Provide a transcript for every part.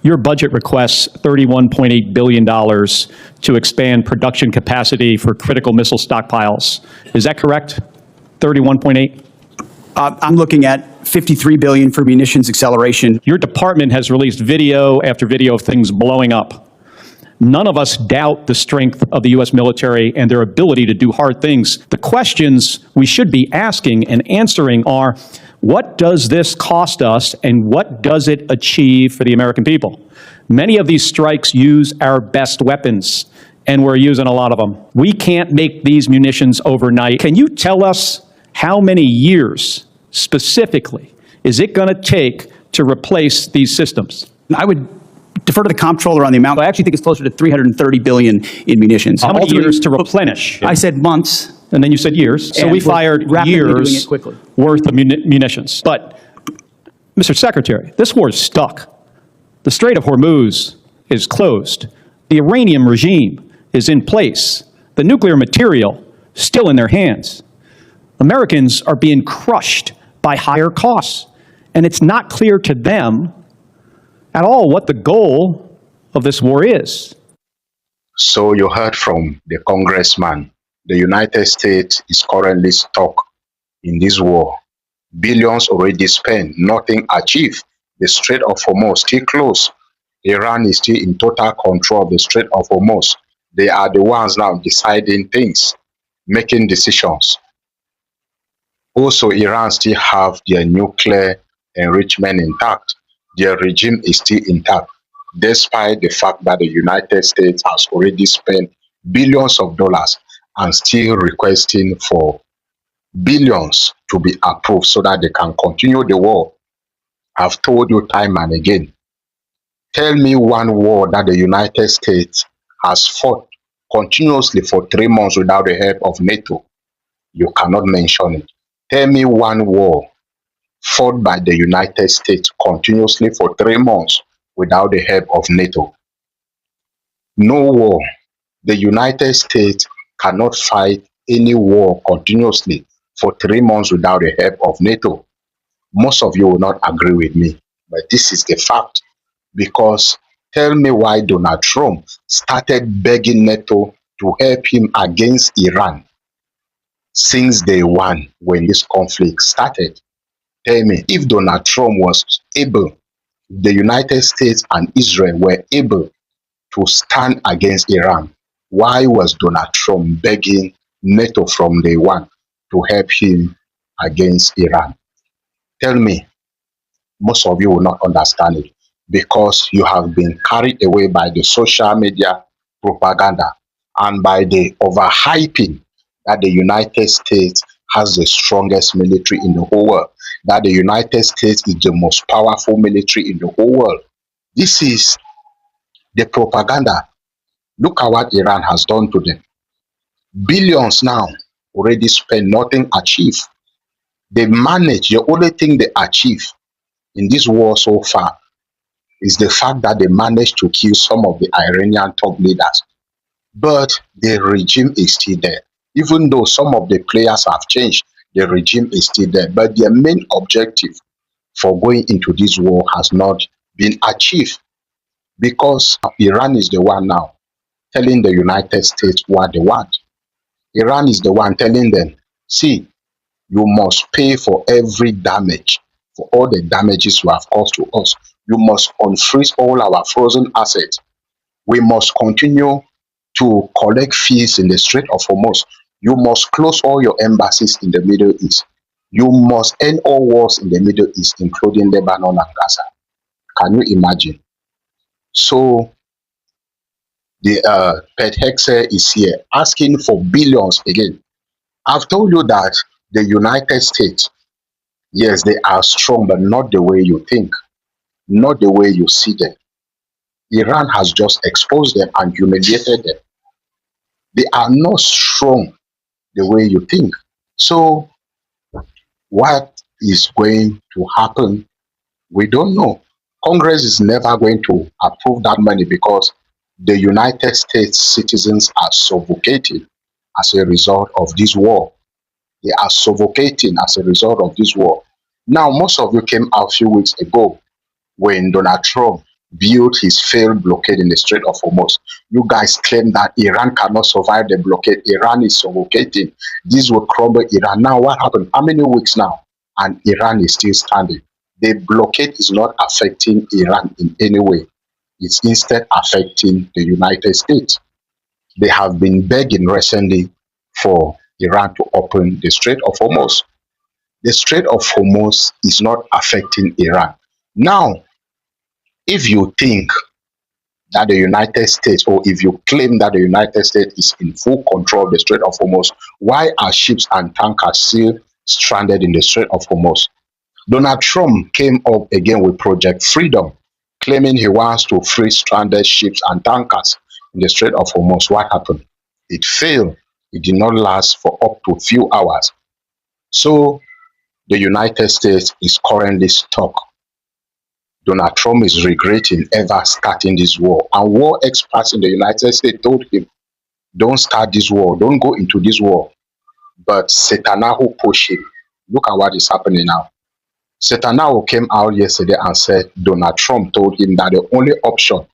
Your budget requests $31.8 billion to expand production capacity for critical missile stockpiles. Is that correct? 31.8? I'm looking at $53 billion for munitions acceleration. Your department has released video after video of things blowing up. None of us doubt the strength of the U.S. military and their ability to do hard things. The questions we should be asking and answering are, what does this cost us and what does it achieve for the American people? Many of these strikes use our best weapons, and we're using a lot of them. We can't make these munitions overnight. Can you tell us how many years specifically is it going to take to replace these systems? I would defer to the comptroller on the amount. I actually think it's closer to $330 billion in munitions. How many years to replenish? I said months. And then you said years. So we fired years worth of munitions. But, Mr. Secretary, this war is stuck. The Strait of Hormuz is closed. The Iranian regime is in place. The nuclear material still in their hands. Americans are being crushed by higher costs. And it's not clear to them at all what the goal of this war is. So you heard from the congressman. The United States is currently stuck in this war. Billions already spent, nothing achieved. The Strait of Hormuz still closed. Iran is still in total control of the Strait of Hormuz. They are the ones now deciding things, making decisions. Also, Iran still have their nuclear enrichment intact. Their regime is still intact, despite the fact that the United States has already spent billions of dollars and still requesting for billions to be approved so that they can continue the war. I've told you time and again, tell me one war that the United States has fought continuously for 3 months without the help of NATO. You cannot mention it. Tell me one war fought by the United States continuously for 3 months without the help of NATO. No war. The United States cannot fight any war continuously for 3 months without the help of NATO. Most of you will not agree with me, but this is the fact. Because tell me why Donald Trump started begging NATO to help him against Iran since day one when this conflict started. Tell me, if Donald Trump was able, the United States and Israel were able to stand against Iran, why was Donald Trump begging NATO from day one to help him against Iran? Tell me, most of you will not understand it because you have been carried away by the social media propaganda and by the overhyping that the United States has the strongest military in the whole world, that the United States is the most powerful military in the whole world. This is the propaganda. Look at what Iran has done to them. Billions now already spent, nothing achieved. They managed, the only thing they achieved in this war so far is the fact that they managed to kill some of the Iranian top leaders. But the regime is still there. Even though some of the players have changed, the regime is still there. But their main objective for going into this war has not been achieved because Iran is the one now telling the United States what they want. Iran is the one telling them, see, you must pay for every damage, for all the damages you have caused to us. You must unfreeze all our frozen assets. We must continue to collect fees in the Strait of Hormuz. You must close all your embassies in the Middle East. You must end all wars in the Middle East, including Lebanon and Gaza. Can you imagine? So, the Pet Hegseth is here asking for billions again. I've told you that the United States, yes, they are strong, but not the way you think, not the way you see them. Iran has just exposed them and humiliated them. They are not strong the way you think. So what is going to happen? We don't know. Congress is never going to approve that money because the United States citizens are suffocating as a result of this war. They are suffocating as a result of this war. Now, most of you came out a few weeks ago when Donald Trump built his failed blockade in the Strait of Hormuz. You guys claim that Iran cannot survive the blockade. Iran is suffocating. This will crumble Iran. Now, what happened? How many weeks now? And Iran is still standing. The blockade is not affecting Iran in any way. It's instead affecting the United States. They have been begging recently for Iran to open the Strait of Hormuz. The Strait of Hormuz is not affecting Iran. Now, if you think that the United States, or if you claim that the United States is in full control of the Strait of Hormuz, why are ships and tankers still stranded in the Strait of Hormuz? Donald Trump came up again with Project Freedom, claiming he wants to free stranded ships and tankers in the Strait of Hormuz. What happened? It failed. It did not last for up to a few hours. So the United States is currently stuck. Donald Trump is regretting ever starting this war. And war experts in the United States told him, don't start this war, don't go into this war. But Netanyahu pushed him. Look at what is happening now. Netanyahu came out yesterday and said Donald Trump told him that the only option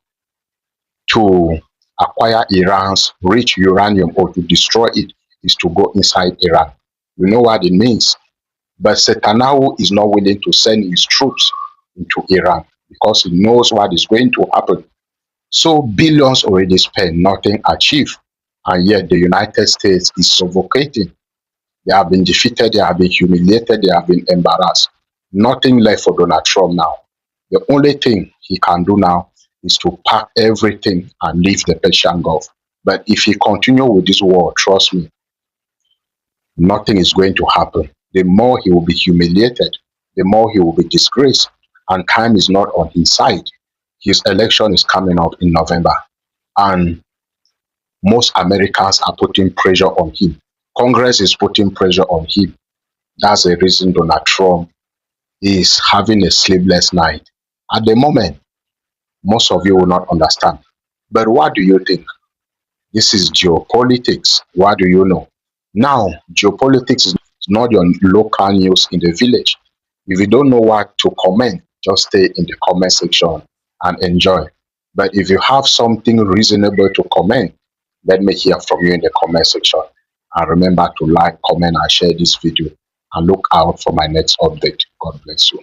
to acquire Iran's rich uranium or to destroy it is to go inside Iran. You know what it means? But Netanyahu is not willing to send his troops into Iran because he knows what is going to happen. So billions already spent, nothing achieved. And yet the United States is suffocating. They have been defeated, they have been humiliated, they have been embarrassed. Nothing left for Donald Trump now. The only thing he can do now is to pack everything and leave the Persian Gulf. But if he continues with this war, trust me, nothing is going to happen. The more he will be humiliated, the more he will be disgraced, and time is not on his side. His election is coming up in November, and most Americans are putting pressure on him. Congress is putting pressure on him. That's the reason Donald Trump is having a sleepless night. At the moment, most of you will not understand. But what do you think? This is geopolitics. What do you know? Now, geopolitics is not your local news in the village. If you don't know what to comment, just stay in the comment section and enjoy. But if you have something reasonable to comment, let me hear from you in the comment section. And remember to like, comment, and share this video. And look out for my next update. God bless you.